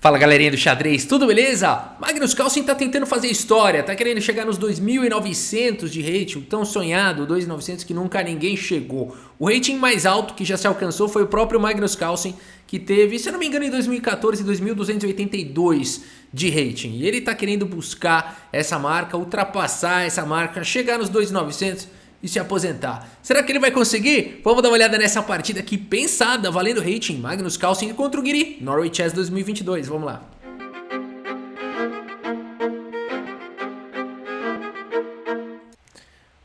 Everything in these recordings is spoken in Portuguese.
Fala galerinha do xadrez, tudo beleza? Magnus Carlsen tá tentando fazer história, tá querendo chegar nos 2.900 de rating, o tão sonhado 2.900 que nunca ninguém chegou. O rating mais alto que já se alcançou foi o próprio Magnus Carlsen, que teve, se eu não me engano, em 2014, 2.282 de rating. E ele tá querendo buscar essa marca, ultrapassar essa marca, chegar nos 2.900 e se aposentar. Será que ele vai conseguir? Vamos dar uma olhada nessa partida aqui pensada, valendo rating. Magnus Carlsen contra o Guiri, Norway Chess 2022. Vamos lá.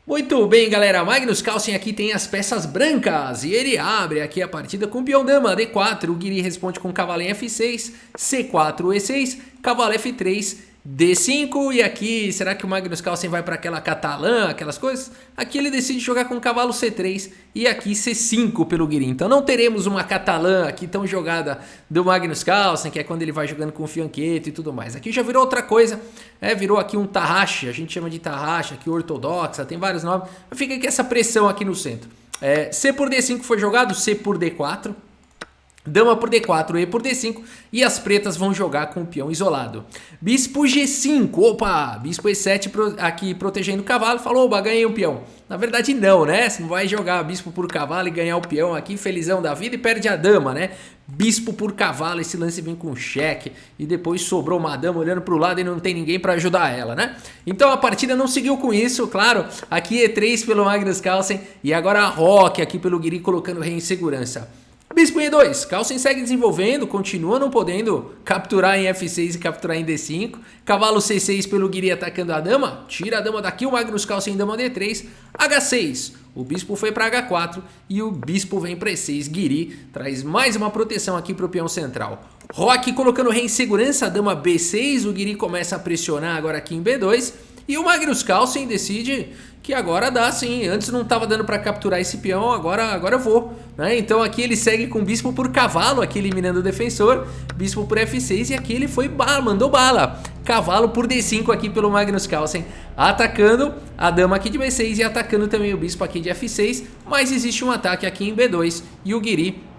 Muito bem, galera. Magnus Carlsen aqui tem as peças brancas e ele abre aqui a partida com peão dama D4. O Guiri responde com cavalo em F6, C4, E6, cavalo F3, D5, e aqui, será que o Magnus Carlsen vai para aquela catalã, aquelas coisas? Aqui ele decide jogar com cavalo C3 e aqui C5 pelo Guiri. Então não teremos uma catalã aqui tão jogada do Magnus Carlsen, que é quando ele vai jogando com o fianqueto e tudo mais. Aqui já virou outra coisa, virou aqui um tarraxe, a gente chama de tarraxe, aqui ortodoxa, tem vários nomes. Fica aqui essa pressão aqui no centro. C por D5 foi jogado, C por D4. Dama por D4, E por D5 e as pretas vão jogar com o peão isolado. Bispo G5, opa, bispo E7 aqui protegendo o cavalo, falou, oba, ganhei um peão. Na verdade não, né? Você não vai jogar bispo por cavalo e ganhar o peão aqui, felizão da vida e perde a dama, né? Bispo por cavalo, esse lance vem com cheque e depois sobrou uma dama olhando para o lado e não tem ninguém para ajudar ela, né? Então a partida não seguiu com isso, claro, aqui E3 pelo Magnus Carlsen e agora a Roque aqui pelo Guiri colocando o rei em segurança. Bispo em E2, Carlsen segue desenvolvendo, continua não podendo capturar em F6 e capturar em D5. Cavalo C6 pelo Guiri atacando a dama, tira a dama daqui, o Magnus Carlsen dama D3. H6, o bispo foi para H4 e o bispo vem para E6. Guiri traz mais uma proteção aqui para o peão central. Roque colocando o rei em segurança, a dama B6, o Guiri começa a pressionar agora aqui em B2. E o Magnus Carlsen decide que agora dá sim, antes não estava dando para capturar esse peão, agora eu vou, né? Então aqui ele segue com bispo por cavalo, aqui eliminando o defensor, bispo por F6 e aqui ele foi bala, mandou bala. Cavalo por D5 aqui pelo Magnus Carlsen, atacando a dama aqui de B6 e atacando também o bispo aqui de F6, mas existe um ataque aqui em B2 e o Guiri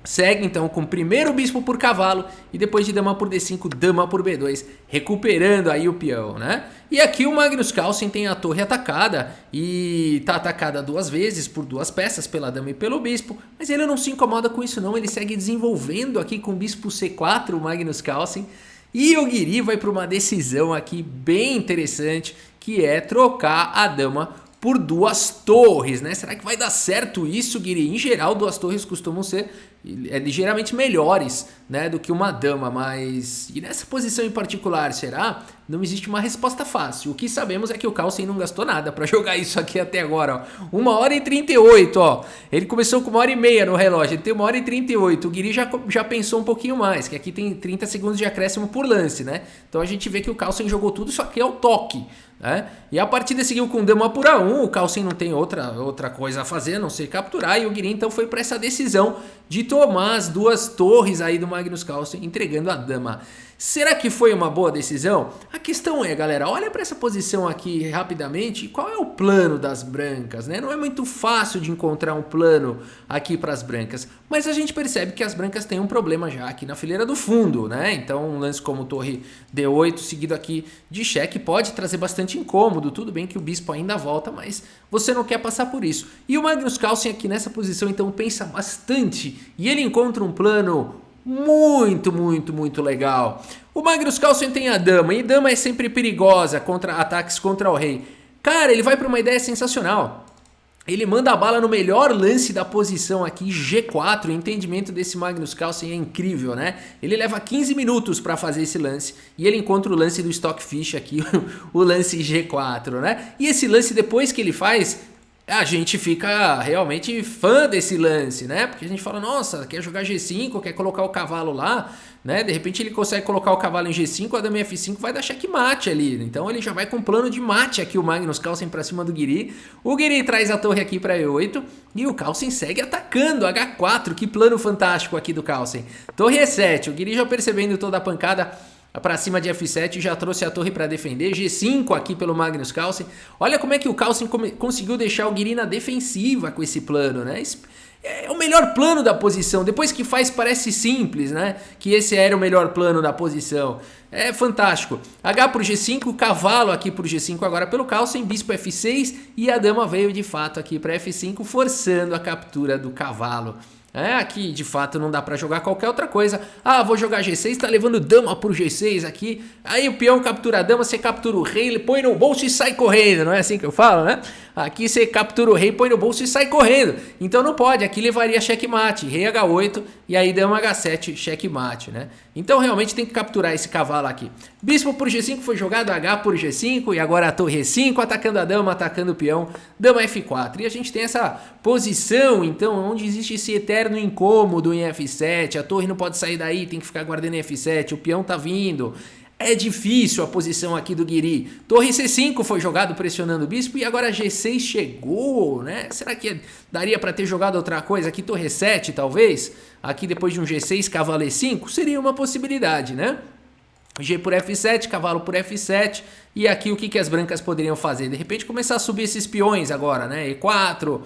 segue então com primeiro bispo por cavalo e depois de dama por D5, dama por B2, recuperando aí o peão, né? E aqui o Magnus Carlsen tem a torre atacada e tá atacada duas vezes por duas peças, pela dama e pelo bispo, mas ele não se incomoda com isso não, ele segue desenvolvendo aqui com bispo C4 o Magnus Carlsen e o Guiri vai para uma decisão aqui bem interessante, que é trocar a dama por duas torres, né? Será que vai dar certo isso, Guiri? Em geral, duas torres costumam ser ligeiramente melhores, né, do que uma dama, mas... E nessa posição em particular, será? Não existe uma resposta fácil. O que sabemos é que o Carlsen não gastou nada para jogar isso aqui até agora, ó. 1h38, ó. Ele começou com 1h30 no relógio, ele tem 1h38. O Guiri já pensou um pouquinho mais, que aqui tem 30 segundos de acréscimo por lance, né? Então a gente vê que o Carlsen jogou tudo, isso aqui é o toque, né? E a partida seguiu com dama por A1, o Carlsen não tem outra coisa a fazer, a não ser capturar, e o Guiri então foi para essa decisão de tomar as duas torres aí do Magnus Carlsen, entregando a dama. Será que foi uma boa decisão? A questão é, galera, olha para essa posição aqui rapidamente, qual é o plano das brancas, né? Não é muito fácil de encontrar um plano aqui para as brancas, mas a gente percebe que as brancas têm um problema já aqui na fileira do fundo, né? Então um lance como torre D8 seguido aqui de cheque pode trazer bastante incômodo, tudo bem que o bispo ainda volta, mas você não quer passar por isso. E o Magnus Carlsen aqui nessa posição então pensa bastante e ele encontra um plano muito legal. O Magnus Carlsen tem a dama, e dama é sempre perigosa contra ataques contra o rei. Cara, ele vai para uma ideia sensacional. Ele manda a bala no melhor lance da posição aqui, G4. O entendimento desse Magnus Carlsen é incrível, né? Ele leva 15 minutos para fazer esse lance e ele encontra o lance do Stockfish aqui, o lance G4, né? E esse lance depois que ele faz, a gente fica realmente fã desse lance, né? Porque a gente fala, nossa, quer jogar G5, quer colocar o cavalo lá, né? De repente ele consegue colocar o cavalo em G5, a dama em F5 vai dar checkmate ali. Então ele já vai com plano de mate aqui, o Magnus Carlsen pra cima do Guiri. O Guiri traz a torre aqui pra E8 e o Carlsen segue atacando, H4, que plano fantástico aqui do Carlsen. Torre E7, o Guiri já percebendo toda a pancada. para cima de F7, já trouxe a torre para defender, G5 aqui pelo Magnus Carlsen. Olha como é que o Carlsen conseguiu deixar o Guiri na defensiva com esse plano, né? É o melhor plano da posição, depois que faz parece simples, né? Que esse era o melhor plano da posição. É fantástico. H por G5, cavalo aqui por G5 agora pelo Carlsen, bispo F6 e a dama veio de fato aqui para F5, forçando a captura do cavalo. Aqui de fato não dá pra jogar qualquer outra coisa. Vou jogar G6, tá levando dama por G6 aqui. Aí o peão captura a dama, você captura o rei, ele põe no bolso e sai correndo. Não é assim que eu falo, né? Aqui você captura o rei, põe no bolso e sai correndo. Então não pode, aqui levaria checkmate. Rei H8 e aí dama H7, checkmate, né? Então realmente tem que capturar esse cavalo aqui. Bispo por G5 foi jogado, H por G5 e agora a torre E5 atacando a dama, atacando o peão. Dama F4 e a gente tem essa posição então onde existe esse eterno incômodo em F7. A torre não pode sair daí, tem que ficar guardando em F7, o peão tá vindo. É difícil a posição aqui do Guiri. Torre C5 foi jogado pressionando o bispo e agora G6 chegou, né? Será que daria para ter jogado outra coisa? Aqui torre 7 talvez? Aqui depois de um G6, cavalo E5? Seria uma possibilidade, né? G por F7, cavalo por F7. E aqui o que as brancas poderiam fazer? De repente começar a subir esses peões agora, né? E4,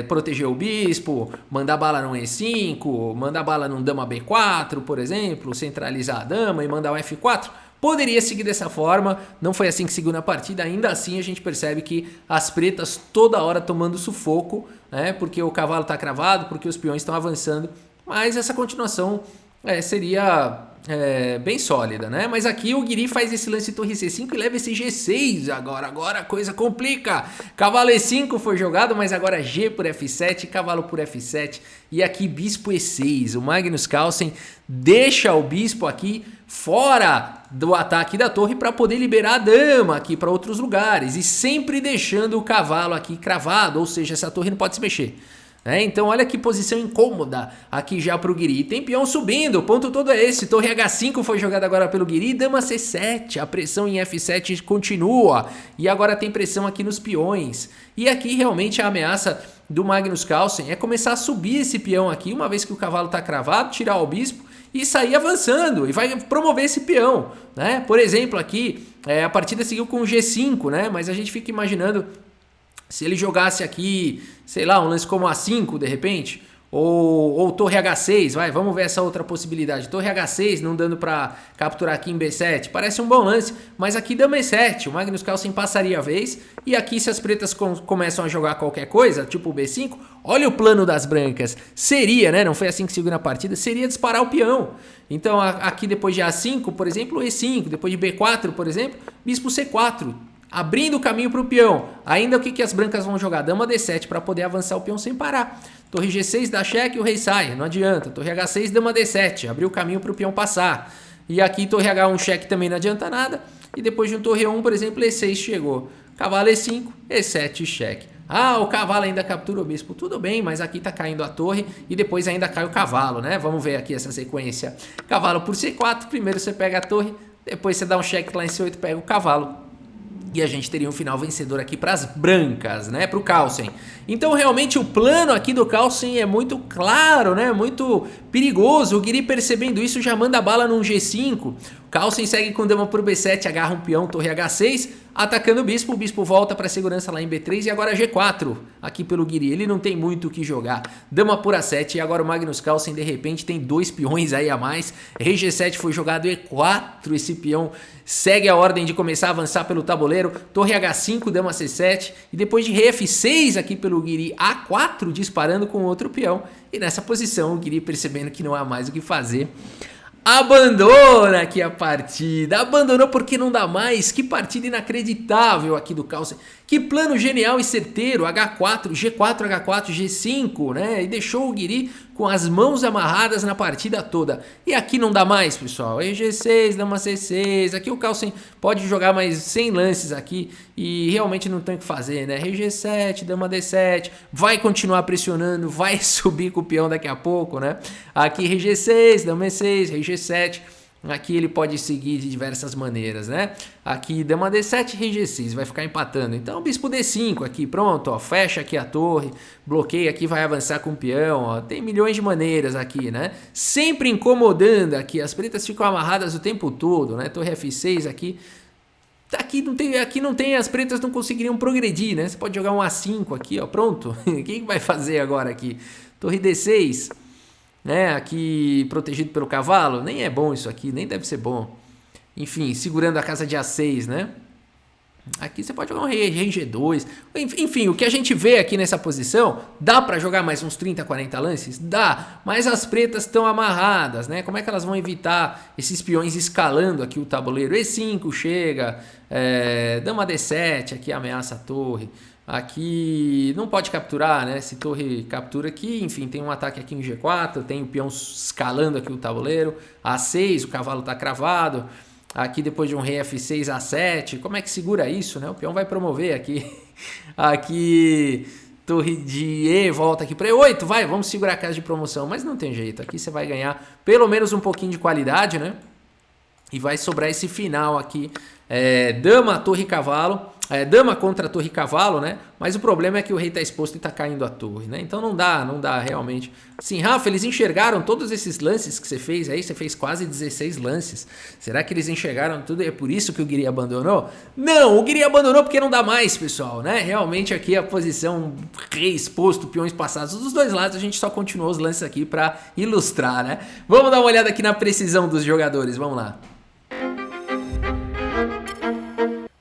proteger o bispo, mandar bala no E5, mandar bala no dama B4, por exemplo, centralizar a dama e mandar o F4. Poderia seguir dessa forma, não foi assim que seguiu na partida, ainda assim a gente percebe que as pretas toda hora tomando sufoco, né? Porque o cavalo está cravado, porque os peões estão avançando, mas essa continuação seria bem sólida, né? Mas aqui o Guiri faz esse lance torre C5 e leva esse G6 agora a coisa complica. Cavalo E5 foi jogado, mas agora G por F7, cavalo por F7 e aqui bispo E6. O Magnus Carlsen deixa o bispo aqui fora do ataque da torre para poder liberar a dama aqui para outros lugares e sempre deixando o cavalo aqui cravado, ou seja, essa torre não pode se mexer. Então olha que posição incômoda aqui já para o Guiri. Tem peão subindo, o ponto todo é esse. Torre H5 foi jogada agora pelo Guiri, dama C7. A pressão em F7 continua e agora tem pressão aqui nos peões. E aqui realmente a ameaça do Magnus Carlsen é começar a subir esse peão aqui, uma vez que o cavalo está cravado, tirar o bispo e sair avançando e vai promover esse peão, né? Por exemplo aqui a partida seguiu com o G5, né? Mas a gente fica imaginando se ele jogasse aqui, sei lá, um lance como A5 de repente, ou torre H6, vamos ver essa outra possibilidade. Torre H6 não dando para capturar aqui em B7, parece um bom lance, mas aqui dama E7, o Magnus Carlsen passaria a vez, e aqui se as pretas começam a jogar qualquer coisa, tipo B5, olha o plano das brancas, seria, né, não foi assim que seguiu na partida, seria disparar o peão. Então aqui depois de A5, por exemplo, E5, depois de B4, por exemplo, bispo C4, abrindo o caminho para o peão. Ainda o que as brancas vão jogar? Dama D7 para poder avançar o peão sem parar. Torre G6 dá cheque e o rei sai, não adianta. Torre H6, dama D7, abriu o caminho para o peão passar. E aqui torre H1 cheque também não adianta nada. E depois de um torre 1, por exemplo, E6 chegou. Cavalo E5, E7 cheque. O cavalo ainda captura o bispo. Tudo bem, mas aqui tá caindo a torre e depois ainda cai o cavalo, né? Vamos ver aqui essa sequência. Cavalo por C4, primeiro você pega a torre, depois você dá um cheque lá em C8, pega o cavalo. E a gente teria um final vencedor aqui para as brancas, né? Para o Carlsen. Então, realmente, o plano aqui do Carlsen é muito claro, né? Muito perigoso. O Guiri, percebendo isso, já manda bala num G5. O Carlsen segue com dama por B7, agarra um peão, torre H6, atacando o bispo volta para segurança lá em B3 e agora G4 aqui pelo Guiri. Ele não tem muito o que jogar. Dama por A7 e agora o Magnus Carlsen, de repente, tem 2 peões aí a mais. Rei G7 foi jogado E4, esse peão segue a ordem de começar a avançar pelo tabuleiro. Torre H5, dama C7 e depois de rei F6 aqui pelo Guiri, A4 disparando com outro peão. E nessa posição o Guiri, percebendo que não há mais o que fazer, abandona aqui a partida, abandonou porque não dá mais. Que partida inacreditável aqui do Carlsen, que plano genial e certeiro, H4, G4, H4, G5, né? E deixou o Guiri com as mãos amarradas na partida toda. E aqui não dá mais, pessoal. Aí G6, dama C6, aqui o Carlsen pode jogar mais 100 lances aqui e realmente não tem o que fazer, né? Rei G7, dama D7, vai continuar pressionando, vai subir com o peão daqui a pouco, né? Aqui Rei G6, dama E6, Rei G7, aqui ele pode seguir de diversas maneiras, né? Aqui dama D7, rei G6, vai ficar empatando. Então bispo D5 aqui, pronto, ó, fecha aqui a torre, bloqueia aqui, vai avançar com o peão, ó. Tem milhões de maneiras aqui, né? Sempre incomodando aqui, as pretas ficam amarradas o tempo todo, né? Torre F6 aqui. Aqui não tem, as pretas não conseguiriam progredir, né? Você pode jogar um A5 aqui, ó, pronto. O que vai fazer agora aqui? Torre D6, né? Aqui protegido pelo cavalo, nem é bom isso aqui, nem deve ser bom. Enfim, segurando a casa de A6, né? Aqui você pode jogar um rei G2. Enfim, o que a gente vê aqui nessa posição, dá pra jogar mais uns 30, 40 lances? Dá, mas as pretas estão amarradas, né? Como é que elas vão evitar esses peões escalando aqui o tabuleiro? E5 chega, dama D7, aqui ameaça a torre. Aqui não pode capturar, né? Se torre captura aqui, enfim, tem um ataque aqui em G4, tem o peão escalando aqui o tabuleiro. A6, o cavalo tá cravado. Aqui depois de um rei F6, A7, como é que segura isso, né? O peão vai promover aqui. Aqui, torre de E, volta aqui para E8, vai, vamos segurar a casa de promoção. Mas não tem jeito, aqui você vai ganhar pelo menos um pouquinho de qualidade, né? E vai sobrar esse final aqui, dama, torre, cavalo. Dama contra torre e cavalo, né? Mas o problema é que o rei tá exposto e tá caindo a torre, né? Então não dá realmente. Sim, Rafa, eles enxergaram todos esses lances que você fez aí, você fez quase 16 lances. Será que eles enxergaram tudo e é por isso que o Guiri abandonou? Não, o Guiri abandonou porque não dá mais, pessoal, né? Realmente aqui a posição rei exposto, peões passados dos dois lados, a gente só continuou os lances aqui para ilustrar, né? Vamos dar uma olhada aqui na precisão dos jogadores, vamos lá.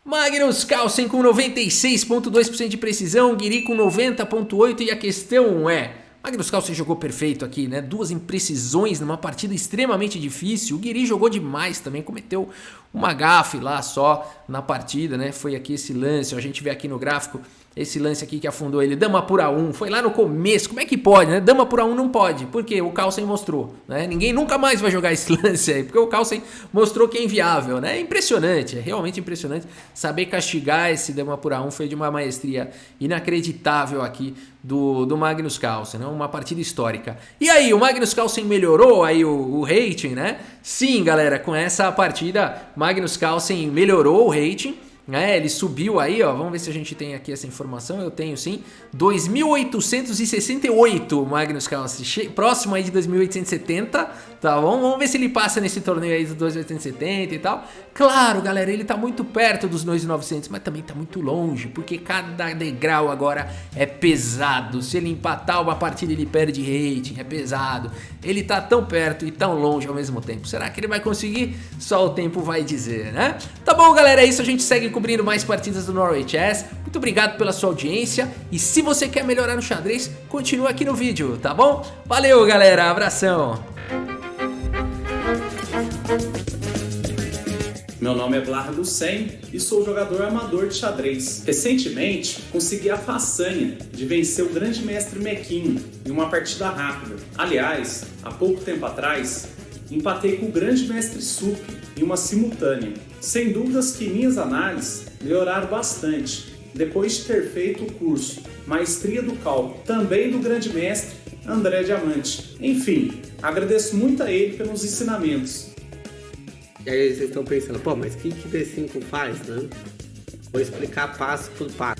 Magnus Carlsen com 96,2% de precisão, Guiri com 90,8%, e a questão é, Magnus Carlsen jogou perfeito aqui, né? 2 imprecisões numa partida extremamente difícil. O Guiri jogou demais também, cometeu uma gafe lá só na partida, né? Foi aqui esse lance, a gente vê aqui no gráfico esse lance aqui que afundou ele, dama por A1, foi lá no começo, como é que pode, né? Dama por A1 não pode, porque o Carlsen mostrou, né? Ninguém nunca mais vai jogar esse lance aí, porque o Carlsen mostrou que é inviável, né? É impressionante, é realmente impressionante. Saber castigar esse dama por A1 foi de uma maestria inacreditável aqui do Magnus Carlsen, né? Uma partida histórica. E aí, o Magnus Carlsen melhorou aí o rating, né? Sim, galera, com essa partida, Magnus Carlsen melhorou o rating. Ele subiu aí, ó, vamos ver se a gente tem aqui essa informação, eu tenho sim, 2.868 Magnus Carlsen, próximo aí de 2.870, tá bom? Vamos ver se ele passa nesse torneio aí dos 2.870 e tal. Claro, galera, ele tá muito perto dos 2.900, mas também tá muito longe, porque cada degrau agora é pesado. Se ele empatar uma partida ele perde rating, é pesado. Ele tá tão perto e tão longe ao mesmo tempo. Será que ele vai conseguir? Só o tempo vai dizer, né? Tá bom, galera, é isso, a gente segue cobrindo mais partidas do Norway Chess. Muito obrigado pela sua audiência e se você quer melhorar no xadrez, continua aqui no vídeo, tá bom? Valeu, galera, abração! Meu nome é Blardo Sen e sou jogador amador de xadrez. Recentemente, consegui a façanha de vencer o grande mestre Mequinho em uma partida rápida. Aliás, há pouco tempo atrás, empatei com o grande mestre Sup em uma simultânea. Sem dúvidas que minhas análises melhoraram bastante, depois de ter feito o curso Maestria do Cálculo, também do grande mestre André Diamante. Enfim, agradeço muito a ele pelos ensinamentos. E aí vocês estão pensando, pô, mas o que D5 faz, né? Vou explicar passo por passo.